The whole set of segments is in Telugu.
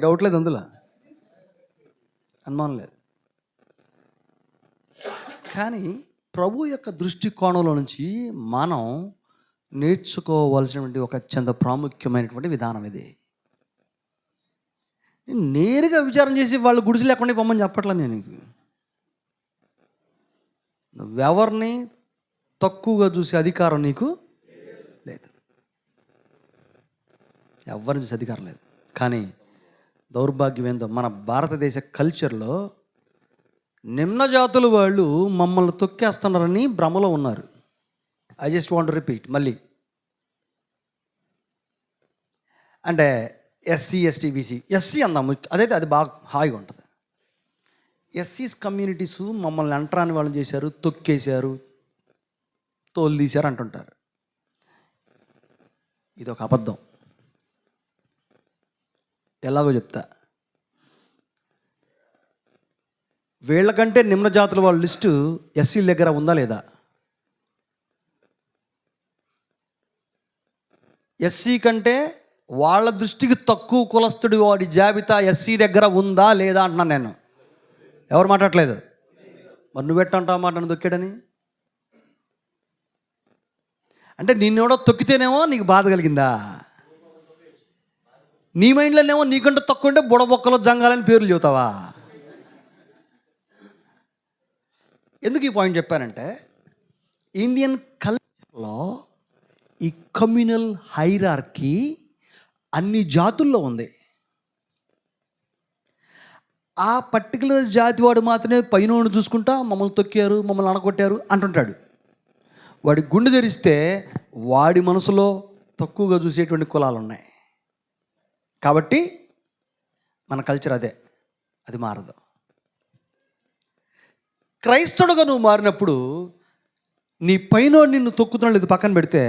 డౌట్ లేదు, అందులో అనుమానం లేదు. కానీ ప్రభు యొక్క దృష్టికోణంలో నుంచి మనం నేర్చుకోవాల్సినటువంటి ఒక అత్యంత ప్రాముఖ్యమైనటువంటి విధానం ఇది. నేరుగా విచారం చేసి వాళ్ళు గుడిసి లేకుండా పొమ్మని చెప్పట్లేదు నేను. నువ్వెవరిని తక్కువగా చూసే అధికారం నీకు లేదు, ఎవరిని చూసే అధికారం లేదు. కానీ దౌర్భాగ్యం ఏందో, మన భారతదేశ కల్చర్లో నిమ్న జాతుల వాళ్ళు మమ్మల్ని తొక్కేస్తున్నారని భ్రమలో ఉన్నారు. ఐ జస్ట్ వాంట్ రిపీట్ మళ్ళీ. అంటే ఎస్సీ ఎస్టీ బీసీ, ఎస్సీ అందాము, అదైతే అది బాగా హాయిగా ఉంటుంది. ఎస్సీస్ కమ్యూనిటీసు మమ్మల్ని అంటరాని వాళ్ళు చేశారు, తొక్కేశారు, తోలు తీశారు అంటుంటారు. ఇది ఒక అబద్ధం. ఎలాగో చెప్తా. వీళ్ళకంటే నిమ్న జాతుల వాళ్ళ లిస్టు ఎస్సీల దగ్గర ఉందా లేదా? ఎస్సీ కంటే వాళ్ళ దృష్టికి తక్కువ కులస్తుడి వాడి జాబితా ఎస్సీ దగ్గర ఉందా లేదా అంటున్నాను నేను. ఎవరు మాట్లాడట్లేదు. మరి నువ్వెట్టంటావు మాట నన్ను తొక్కాడని? అంటే నిన్నెవడో తొక్కితేనేమో నీకు బాధ కలిగిందా? నీ మైండ్లోనేమో నీకంటే తక్కువ ఉంటే బుడబొక్కలో జంగాలని పేర్లు చెబుతావా? ఎందుకు ఈ పాయింట్ చెప్పానంటే, ఇండియన్ కల్చర్లో ఈ కమ్యూనల్ హైరార్కీ అన్ని జాతుల్లో ఉంది. ఆ పర్టికులర్ జాతి వాడు మాత్రమే పైన చూసుకుంటా మమ్మల్ని తొక్కారు, మమ్మల్ని అనగొట్టారు అంటుంటాడు. వాడి గుండె తెరిస్తే వాడి మనసులో తక్కువగా చూసేటువంటి కులాలు ఉన్నాయి. కాబట్టి మన కల్చర్ అదే, అది మారదు. క్రైస్తవుడుగా నువ్వు మారినప్పుడు నీ పైన నిన్ను తొక్కుతున్నాడు ఇది పక్కన పెడితే,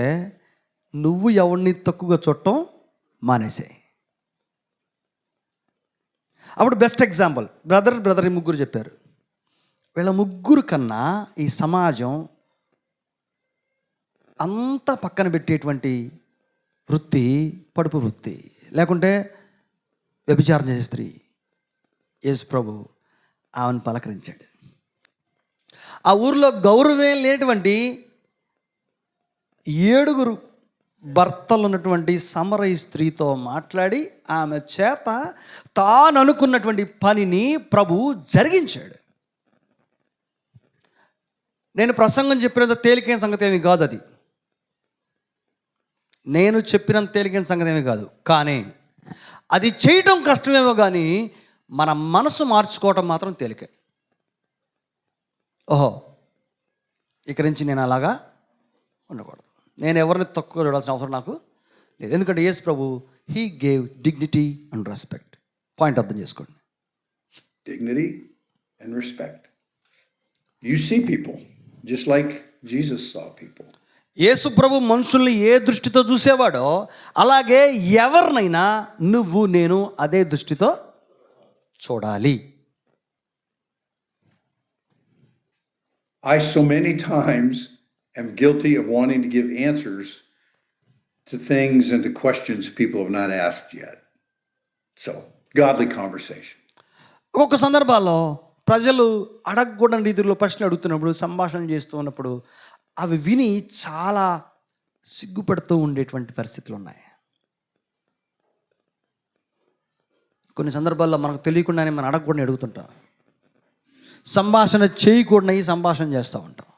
నువ్వు ఎవరిని తక్కువగా చూడటం మానేసే. అప్పుడు బెస్ట్ ఎగ్జాంపుల్ బ్రదర్ ముగ్గురు చెప్పారు. వీళ్ళ ముగ్గురు కన్నా ఈ సమాజం అంతా పక్కన పెట్టేటువంటి వృత్తి పడుపు వృత్తి, లేకుంటే వ్యభిచారం చేసే స్త్రీ. యేసు ప్రభు ఆమెను పలకరించాడు. ఆ ఊరిలో గౌరవం లేనటువంటి 7 భర్తలు ఉన్నటువంటి సమరయ స్త్రీతో మాట్లాడి ఆమె చేత తాను అనుకున్నటువంటి పనిని ప్రభు జరిగించాడు. నేను ప్రసంగం చెప్పినంత తేలికైన సంగతి ఏమి కాదు అది. నేను చెప్పినంత తేలికైన సంగతి ఏమి కాదు. కానీ అది చేయటం కష్టమేమో కానీ మన మనసు మార్చుకోవటం మాత్రం తేలికే. ఓహో, ఇక్కడి నుంచి నేను అలాగా ఉండకూడదు, నేను ఎవరిని తక్కువ చూడాల్సిన అవసరం నాకు లేదు. ఎందుకంటే యేసు ప్రభు he gave dignity and respect. Point అర్థం చేసుకోండి. Dignity and respect. You see people just like Jesus saw people. యేసు ప్రభు మనుషుల్ని ఏ దృష్టితో చూసేవాడో అలాగే ఎవరినైనా నువ్వు నేను అదే దృష్టితో చూడాలి. I so many times am guilty of wanting to give answers to things and to questions people have not asked yet. So, godly conversation. ఒక్కొక్క సందర్భాల్లో ప్రజలు అడగకూడని రీతిలో ప్రశ్నలు అడుగుతున్నప్పుడు, సంభాషణ చేస్తూ ఉన్నప్పుడు అవి విని చాలా సిగ్గుపడుతూ ఉండేటువంటి పరిస్థితులు ఉన్నాయి. కొన్ని సందర్భాల్లో మనకు తెలియకుండానే మనం అడగకూడని అడుగుతుంటాం, సంభాషణ చేయకూడని సంభాషణ చేస్తూ ఉంటాం.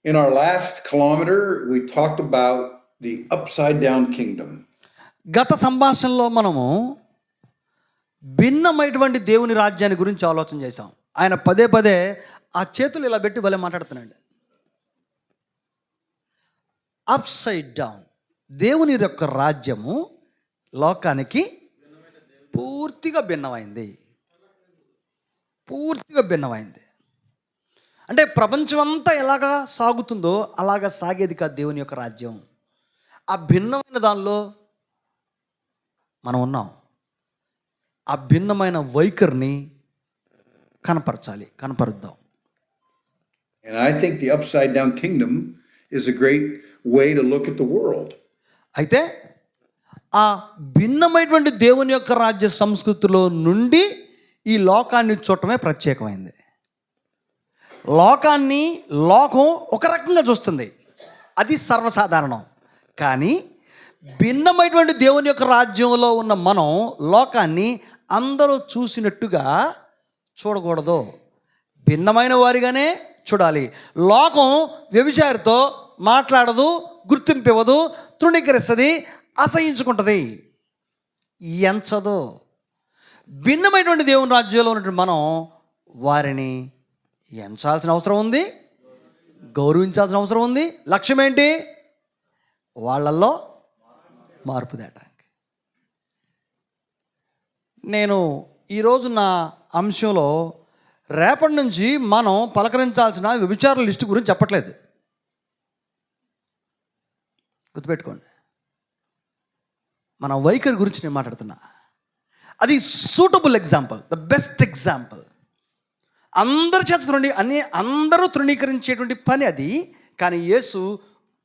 In our last kilometer, we talked about the upside down kingdom. గత సంభాషణలో మనము భిన్నమైనటువంటి దేవుని రాజ్యాన్ని గురించి ఆలోచన చేశాం. ఆయన పదే ఆ చేతులు ఇలా పెట్టి భలే మాట్లాడుతున్నాడు. అప్సైడ్ డౌన్, దేవుని యొక్క రాజ్యము లోకానికి పూర్తిగా భిన్నమైంది. అంటే ప్రపంచం అంతా ఎలాగా సాగుతుందో అలాగా సాగేది కాదు దేవుని యొక్క రాజ్యం. ఆ భిన్నమైన దానిలో మనం ఉన్నాం. ఆ భిన్నమైన వైఖరిని కనపరుద్దాం. And I think the upside down kingdom is a great way to look at the world. అయితే ఆ భిన్నమైనటువంటి దేవుని యొక్క రాజ్య సంస్కృతిలో నుండి ఈ లోకాన్ని చూడటమే ప్రత్యేకమైంది. లోకాన్ని లోకం ఒక రకంగా చూస్తుంది, అది సర్వసాధారణం. కానీ భిన్నమైనటువంటి దేవుని యొక్క రాజ్యంలో ఉన్న మనం లోకాన్ని అందరూ చూసినట్టుగా చూడకూడదు, భిన్నమైన వారిగానే చూడాలి. లోకం వ్యభిచారితో మాట్లాడదు, గుర్తింపు ఇవ్వదు, తృణీకరిస్తుంది, అసహించుకుంటుంది, ఎంచదు. భిన్నమైనటువంటి దేవుని రాజ్యంలో ఉన్నటువంటి మనం వారిని ఎంచాల్సిన అవసరం ఉంది, గౌరవించాల్సిన అవసరం ఉంది. లక్ష్యం ఏంటి? వాళ్ళల్లో మార్పు తేటానికి. నేను ఈరోజు నా అంశంలో రేపటి నుంచి మనం పలకరించాల్సిన వ్యభిచారుల లిస్టు గురించి చెప్పట్లేదు, గుర్తుపెట్టుకోండి. మన వైఖరి గురించి నేను మాట్లాడుతున్నా. అది suitable example, the best example. అందరి చేత అందరూ తృణీకరించేటువంటి పని అది. కానీ యేసు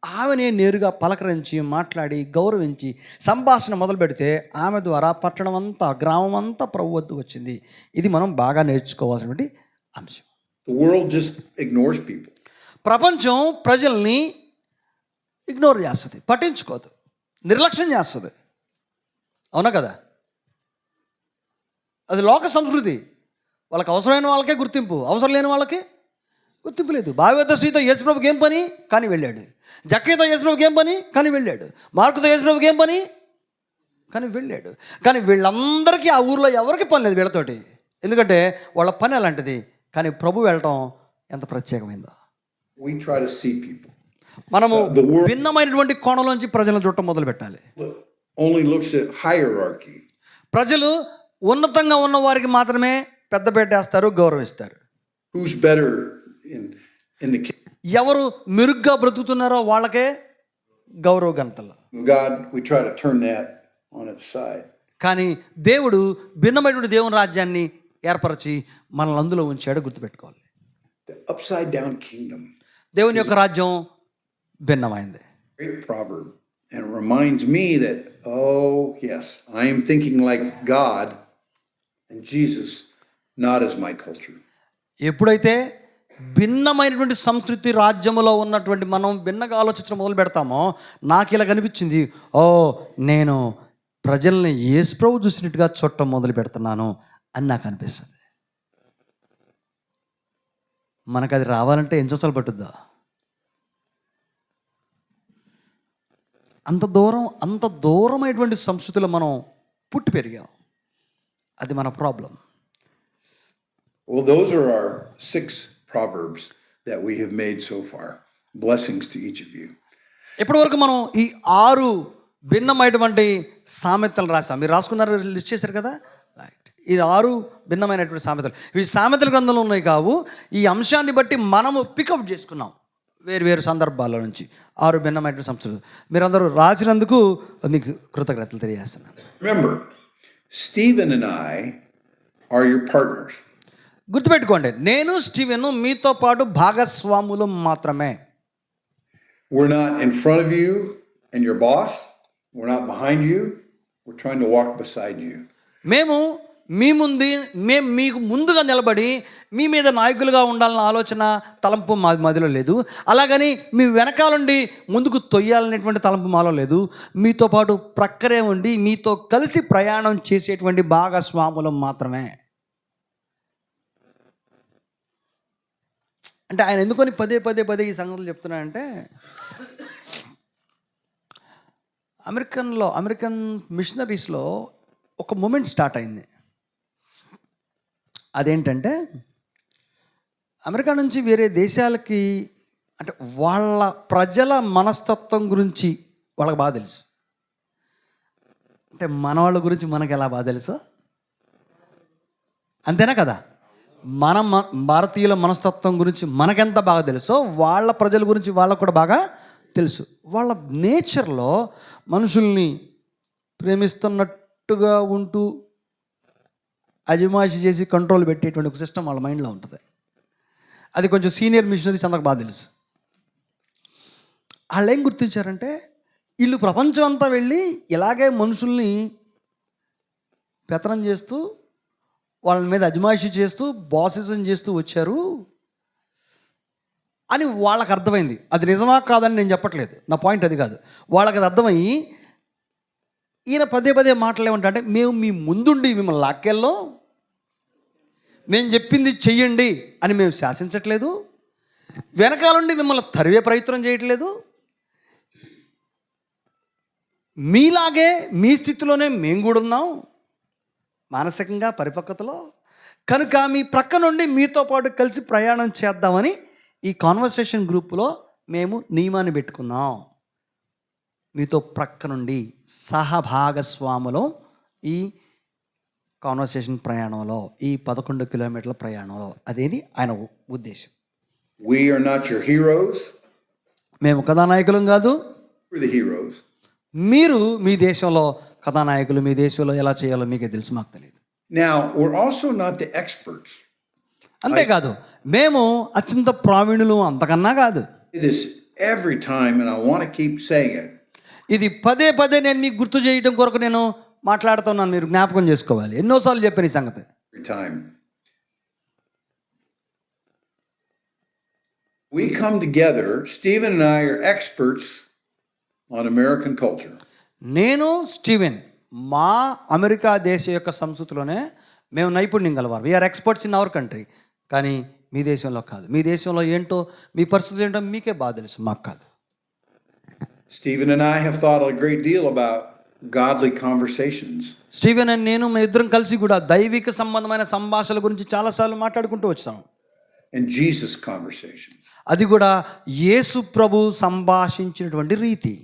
ఆమెనే నేరుగా పలకరించి మాట్లాడి గౌరవించి సంభాషణ మొదలు పెడితే ఆమె ద్వారా పట్టణం అంతా, గ్రామం అంతా ప్రభు వద్దకు వచ్చింది. ఇది మనం బాగా నేర్చుకోవాల్సినటువంటి అంశం. The world just ignores people. ప్రపంచం ప్రజల్ని ఇగ్నోర్ చేస్తుంది, పట్టించుకోదు, నిర్లక్ష్యం చేస్తుంది. అవునా కదా? అది లోక సంస్కృతి. వాళ్ళకి అవసరమైన వాళ్ళకే గుర్తింపు, అవసరం లేని వాళ్ళకి గుర్తింపు లేదు. భాగవత శ్రీతో యేసుప్రభుకి ఏం పని కానీ వెళ్ళాడు, జక్కయ్యతో యేసుప్రభుకి ఏం పని కానీ వెళ్ళాడు, మార్కుతో యేసుప్రభుకి ఏం పని కానీ వెళ్ళాడు. కానీ వీళ్ళందరికీ ఆ ఊర్లో ఎవరికి పని లేదు వీళ్ళతోటి, ఎందుకంటే వాళ్ళ పని అలాంటిది. కానీ ప్రభు వెళ్ళటం ఎంత ప్రత్యేకమైందో. We try to see people. మనము భిన్నమైనటువంటి కోణంలోంచి ప్రజలను చూడటం మొదలు పెట్టాలి. Only looks at hierarchy. ప్రజలు ఉన్నతంగా ఉన్న వారికి మాత్రమే పెద్ద పెట్టేస్తారు, గౌరవిస్తారు. Who's better in the kingdom? ఎవరు మెరుగ్గా బ్రతుకుతున్నారో వాళ్ళకే గౌరవ ఘనతలు. God, we try to turn that on its side. కానీ దేవుడు భిన్నమైనటువంటి దేవుని రాజ్యాన్ని ఏర్పరిచి మనల్ని అందులో ఉంచాడు, గుర్తుపెట్టుకోవాలి. The upside down kingdom. దేవుని యొక్క రాజ్యం భిన్నమైంది. Great proverb. And it reminds me that, oh yes, I am thinking like God and Jesus, not as my culture. ఎప్పుడైతే భిన్నమైనటువంటి సంస్కృతి రాజ్యంలో ఉన్నటువంటి మనం భిన్నగా ఆలోచించడం మొదలు పెడతామో, నాకు ఇలా కనిపించింది, ఓ నేను ప్రజల్ని యేసు ప్రభు చూసినట్టుగా చూడటం మొదలు పెడుతున్నాను అని నాకు అనిపిస్తుంది. మనకు అది రావాలంటే ఎన్ని సంవత్సరాలు పట్టుద్దా? అంత దూరమైనటువంటి సంస్కృతిలో మనం పుట్టి పెరిగాం. అది మన problem. Well, those are our 6 proverbs that we have made so far. Blessings to each of you. ఇప్పటి వరకు మనం ఈ 6 భిన్నమైనటువంటి సామెతలు రాసాం. మీరు రాసుకున్నారు, లిస్ట్ చేశారు కదా, రైట్. ఈ 6 భిన్నమైనటువంటి సామెతలు, ఇవి సామెతల గ్రంథంలో ఉన్నాయి కావు. ఈ అంశాన్ని బట్టి మనము పికప్ చేసుకున్నాం వేరు సందర్భాల నుంచి 6 భిన్నమైనటువంటి సంస్కృతులు. మీరందరూ రాసినందుకు మీకు కృతజ్ఞతలు తెలియజేస్తున్నాను. Remember, Stephen and I are your partners. గుర్తుపెట్టుకోండి, నేను స్టీవెన్ మీతో పాటు భాగస్వాములు మాత్రమే. We're not in front of you and your boss. We're not behind you. We're trying to walk beside you. మేము మీకు ముందుగా నిలబడి మీ మీద నాయకులుగా ఉండాలన్న ఆలోచన, తలంపు మా మదిలో లేదు. అలాగని మీ వెనకాలండి ముందుకు తొయ్యాలనేటువంటి తలంపు మాలో లేదు. మీతో పాటు ప్రక్కనే ఉండి మీతో కలిసి ప్రయాణం చేసేటువంటి భాగస్వాములం మాత్రమే. అంటే ఆయన ఎందుకని పదే ఈ సంగతులు చెప్తున్నాయంటే, అమెరికన్ మిషనరీస్లో ఒక మూమెంట్ స్టార్ట్ అయింది. అదేంటంటే, అమెరికా నుంచి వేరే దేశాలకి, అంటే వాళ్ళ ప్రజల మనస్తత్వం గురించి వాళ్ళకి బాగా తెలుసు. అంటే మన వాళ్ళ గురించి మనకు ఎలా బాగా తెలుసు, అంతేనా కదా? మన భారతీయుల మనస్తత్వం గురించి మనకెంత బాగా తెలుసో వాళ్ళ ప్రజల గురించి వాళ్ళకు కూడా బాగా తెలుసు. వాళ్ళ నేచర్లో మనుషుల్ని ప్రేమిస్తున్నట్టుగా ఉంటూ అజమాయిషి చేసి కంట్రోల్ పెట్టేటువంటి ఒక సిస్టమ్ వాళ్ళ మైండ్లో ఉంటుంది. అది కొంచెం సీనియర్ మిషనరీస్ అందరికి బాగా తెలుసు. వాళ్ళు ఏం గుర్తించారంటే, వీళ్ళు ప్రపంచం అంతా వెళ్ళి ఇలాగే మనుషుల్ని పెత్తనం చేస్తూ వాళ్ళ మీద అజమాయిషీ చేస్తూ బాసిజం చేస్తూ వచ్చారు అని వాళ్ళకి అర్థమైంది. అది నిజమా కాదని నేను చెప్పట్లేదు, నా పాయింట్ అది కాదు. వాళ్ళకి అది అర్థమయ్యి ఈయన పదే పదే మాటలు ఏమంటే, మేము మీ ముందుండి మిమ్మల్ని లాక్కెళ్ళం, మేము చెప్పింది చెయ్యండి అని మేము శాసించట్లేదు, వెనకాలండి మిమ్మల్ని తరివే ప్రయత్నం చేయట్లేదు, మీలాగే మీ స్థితిలోనే మేము కూడా ఉన్నాం మానసికంగా పరిపక్వతలో, కనుక మీ ప్రక్క నుండి మీతో పాటు కలిసి ప్రయాణం చేద్దామని ఈ కాన్వర్సేషన్ గ్రూపులో మేము నియమాన్ని పెట్టుకున్నాం. మీతో ప్రక్క నుండి సహభాగస్వాములో ఈ కాన్వర్సేషన్ ప్రయాణంలో, ఈ 11 కిలోమీటర్ల ప్రయాణంలో, అదేది ఆయన ఉద్దేశం. We are not your heroes. మేము కథానాయకులం కాదు, We're the heroes. మీరు మీ దేశంలో కథానాయకులు, మీ దేశంలో ఎలా చేయాలో మీకే తెలుసు, మాకు తెలియదు. Now, we're also not the experts. అంతేకాదు మేము అత్యంత ప్రావీణులు అంతకన్నా కాదు. This every time, and I want to keep saying it. ఇది పదే పదే నేను మీకు గుర్తు చేయడం కొరకు నేను మాట్లాడుతున్నాను, మీరు జ్ఞాపకం చేసుకోవాలి. ఎన్నోసార్లు చెప్పాను ఈ సంగతి. Every time. We come together, Stephen and I are experts on American culture. నేను స్టీవెన్ మా అమెరికా దేశ యొక్క సంస్కృతిలోనే మేము నైపుణ్యం గలవారు. We are experts in our country. కానీ మీ దేశంలో కాదు. మీ దేశంలో ఏంటో, మీ పరిస్థితులు ఏంటో మీకే బాగా తెలుసు, మాకు కాదు. Stephen and I have thought a great deal about godly conversations. Steven అని నేను మేము ఇద్దరం కలిసి కూడా దైవిక సంబంధమైన సంభాషణల గురించి చాలాసార్లు మాట్లాడుకుంటూ వచ్చాం. And Jesus conversations. అది కూడా యేసు ప్రభు సంభాషించినటువంటి రీతి.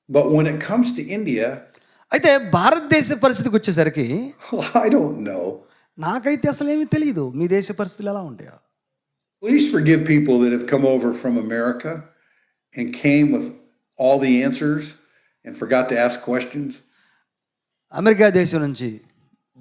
But when it comes to India, అయితే భారతదేశ పరిస్థితికి వచ్చేసరికి I don't know. నాకైతే అసలు ఏమీ తెలియదు మీ దేశ పరిస్థితులు ఎలా ఉంటాయో. Please forgive people that have come over from America and came with all the answers and forgot to ask questions. America దేశం నుంచి